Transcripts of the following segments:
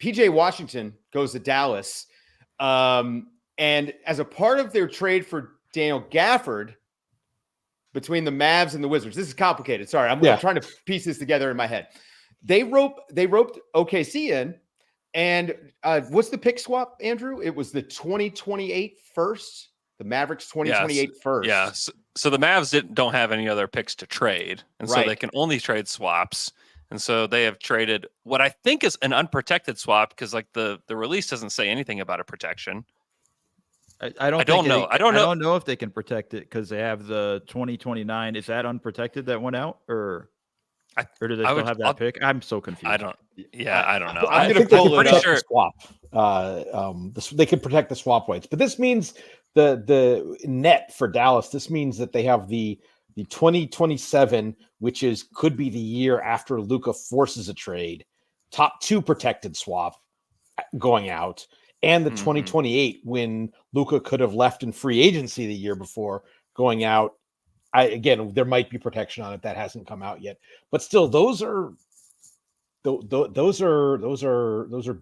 PJ Washington goes to Dallas. And as a part of their trade for Daniel Gafford between the Mavs and the Wizards, this is complicated. Sorry, I'm trying to piece this together in my head. They roped OKC in. And what's the pick swap, Andrew? It was the 2028 first, the Mavericks 2028 first. Yeah. So the Mavs don't have any other picks to trade. And so they can only trade swaps. And so they have traded what I think is an unprotected swap because like the release doesn't say anything about a protection. I don't know if they can protect it because they have the 2029. Is that unprotected that went out or do they still have that pick? I'm so confused. I don't know. I'm going to pull it up. Swap. They can protect the swap weights, but this means the net for Dallas. This means that they have the 2027, which could be the year after Luka forces a trade, top 2 protected swap going out, and the 2028 when Luka could have left in free agency the year before going out. Again, there might be protection on it that hasn't come out yet, but still, those are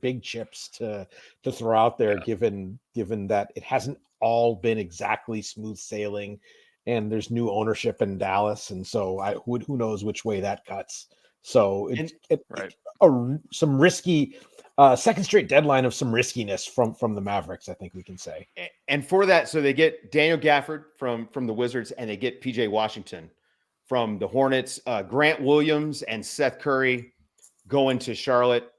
big chips to throw out there. Given that it hasn't all been exactly smooth sailing, and there's new ownership in Dallas, and so who knows which way that cuts. So some risky. Second straight deadline of some riskiness from the Mavericks, I think we can say. And for that, so they get Daniel Gafford from the Wizards, and they get PJ Washington from the Hornets. Grant Williams and Seth Curry going to Charlotte.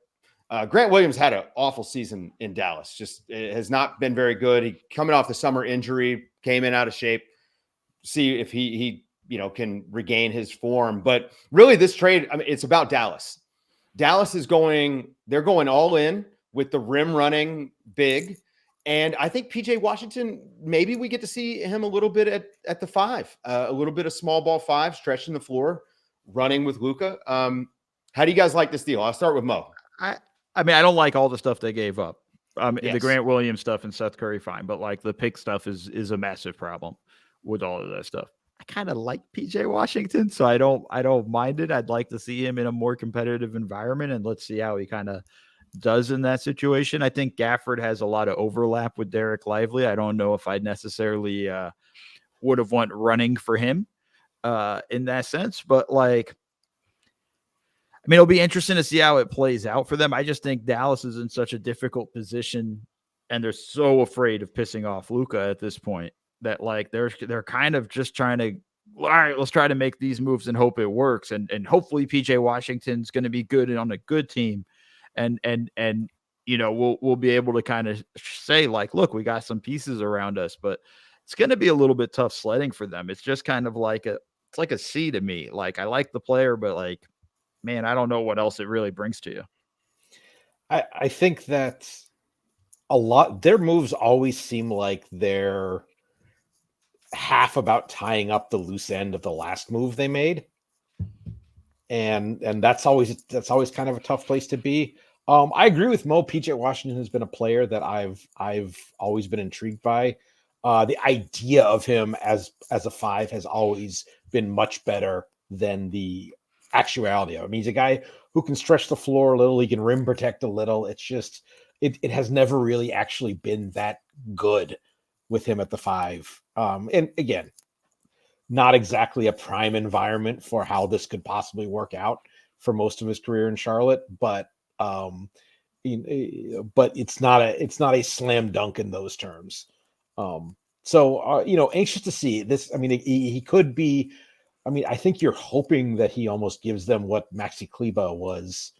Grant Williams had an awful season in Dallas. Just it has not been very good. He coming off the summer injury, came in out of shape. See if he can regain his form. But really, this trade, I mean, it's about Dallas. Dallas they're going all in with the rim running big. And I think PJ Washington, maybe we get to see him a little bit at the 5, a little bit of small ball 5, stretching the floor, running with Luka. How do you guys like this deal? I'll start with Mo. I mean, I don't like all the stuff they gave up. The Grant Williams stuff and Seth Curry, fine. But like the pick stuff is a massive problem with all of that stuff. I kind of like PJ Washington, so I don't mind it. I'd like to see him in a more competitive environment, and let's see how he kind of does in that situation. I think Gafford has a lot of overlap with Derek Lively. I don't know if I'd necessarily would have went running for him in that sense, but like, I mean, it'll be interesting to see how it plays out for them. I just think Dallas is in such a difficult position, and they're so afraid of pissing off Luka at this point that like they're kind of just trying to, all right, let's try to make these moves and hope it works. And hopefully PJ Washington's going to be good and on a good team. And we'll be able to kind of say like, look, we got some pieces around us, but it's going to be a little bit tough sledding for them. It's just kind of like it's like a C to me. Like I like the player, but like, man, I don't know what else it really brings to you. I think that their moves always seem like they're half about tying up the loose end of the last move they made. And that's always kind of a tough place to be. I agree with Mo. PJ Washington has been a player that I've always been intrigued by. The idea of him as a 5 has always been much better than the actuality of him. He's a guy who can stretch the floor a little. He can rim protect a little. It's just it has never really actually been that good with him at the 5. And again, not exactly a prime environment for how this could possibly work out for most of his career in Charlotte, but it's not a slam dunk in those terms. Anxious to see this. I mean, he could be. I mean, I think you're hoping that he almost gives them what Maxi Kleber was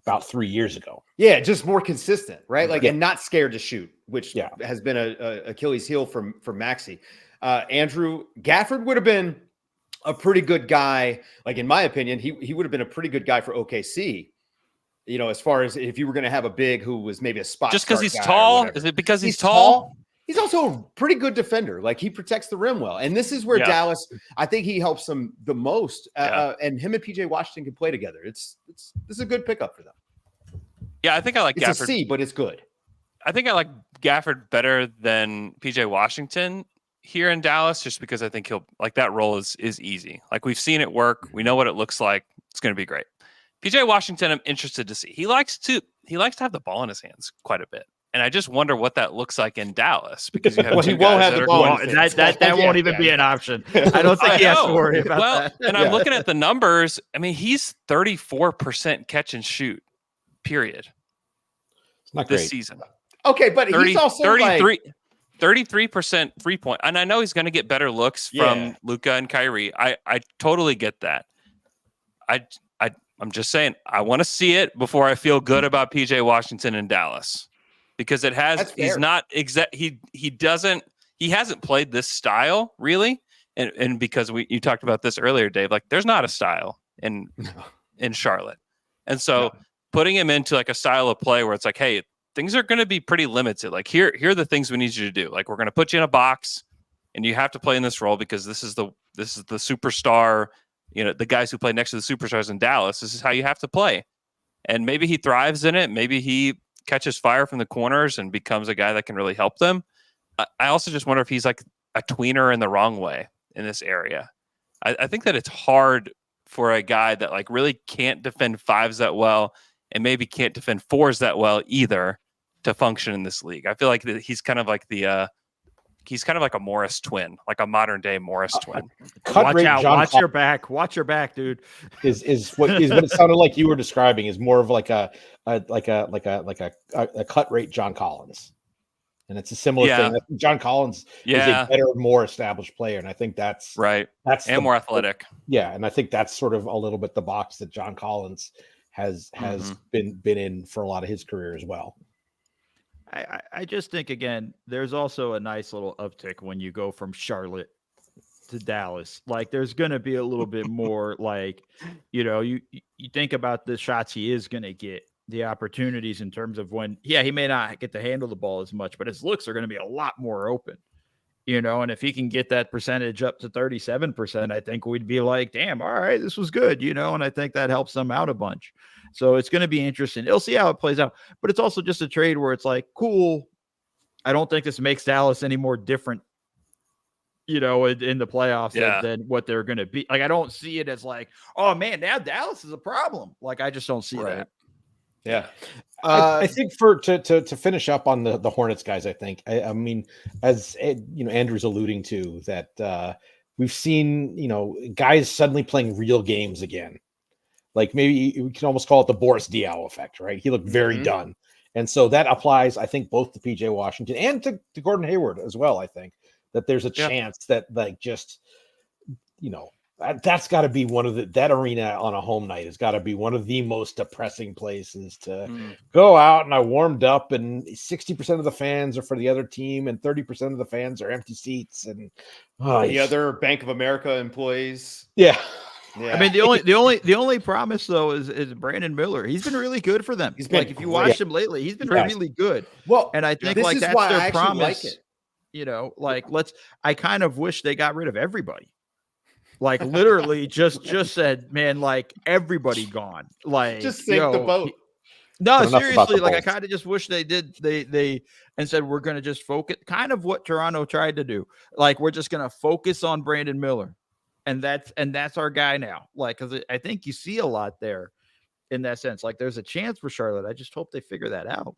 about 3 years ago. Yeah, just more consistent, right? Like, and not scared to shoot, which has been a Achilles heel for Maxi. Andrew, Gafford would have been a pretty good guy. Like, in my opinion, he would have been a pretty good guy for OKC. As far as if you were going to have a big who was maybe a spot. Just because he's tall? Is it because he's tall? He's also a pretty good defender. Like, he protects the rim well. And this is where Dallas, I think he helps them the most. And him and PJ Washington can play together. This is a good pickup for them. Yeah, I think I like Gafford. It's a C, but it's good. I think I like Gafford better than PJ Washington here in Dallas, just because I think he'll like that role is easy. Like, we've seen it work. We know what it looks like. It's going to be great. PJ Washington, I'm interested to see. He likes to have the ball in his hands quite a bit. And I just wonder what that looks like in Dallas because you have Well, two he won't guys have that the are ball in going. his hands. That won't even be an option. I don't think he has to worry about that. And I'm looking at the numbers. I mean, he's 34% catch and shoot, period. It's not this great. season. Okay, but he's also 33% 3-point. And I know he's going to get better looks from Luka and Kyrie. I totally get that. I'm just saying I want to see it before I feel good about PJ Washington in Dallas. Because he's not exact. He hasn't played this style really. And because you talked about this earlier, Dave, like there's not a style in Charlotte. And so putting him into like a style of play where it's like, hey, things are going to be pretty limited. Like here are the things we need you to do. Like we're going to put you in a box and you have to play in this role because this is the superstar, the guys who play next to the superstars in Dallas. This is how you have to play. And maybe he thrives in it. Maybe he catches fire from the corners and becomes a guy that can really help them. I also just wonder if he's like a tweener in the wrong way in this area. I think that it's hard for a guy that like really can't defend fives that well and maybe can't defend fours that well either to function in this league. I feel like he's kind of like he's kind of like a Morris twin, like a modern day Morris twin. Watch out! Watch your back! Watch your back, dude. Is what it sounded like you were describing is more of like a cut rate John Collins, and it's a similar thing. John Collins is a better, more established player, and I think that's right. That's more athletic. Yeah, and I think that's sort of a little bit the box that John Collins has been in for a lot of his career as well. I just think, again, there's also a nice little uptick when you go from Charlotte to Dallas. Like, there's going to be a little bit more, like, you think about the shots he is going to get, the opportunities in terms of when, he may not get to handle the ball as much, but his looks are going to be a lot more open, and if he can get that percentage up to 37%, I think we'd be like, damn, all right, this was good, and I think that helps them out a bunch. So it's going to be interesting. They'll see how it plays out, but it's also just a trade where it's like, cool. I don't think this makes Dallas any more different, in the playoffs than what they're going to be. Like, I don't see it as like, oh man, now Dallas is a problem. Like, I just don't see that. Yeah. I think to finish up on the Hornets guys, I mean, as Andrew's alluding to that, we've seen, guys suddenly playing real games again. Like maybe we can almost call it the Boris Diaw effect, right? He looked very done. And so that applies, I think, both to PJ Washington and to Gordon Hayward as well. I think that there's a chance that like just, that's got to be one of that arena on a home night has got to be one of the most depressing places to go out. And I warmed up and 60% of the fans are for the other team and 30% of the fans are empty seats. And the other Bank of America employees. Yeah. I mean, the only promise though is Brandon Miller. He's been really good for them. He's been, like, if you watched him lately, he's been really good. Well, and I think like that's their promise. I kind of wish they got rid of everybody. Like literally just said, man, like everybody gone. Like just sink the boat. No, seriously, like I kind of just wish they did they and said we're gonna just focus, kind of what Toronto tried to do. Like we're just gonna focus on Brandon Miller. And that's our guy now. Like, because I think you see a lot there in that sense. Like, there's a chance for Charlotte. I just hope they figure that out.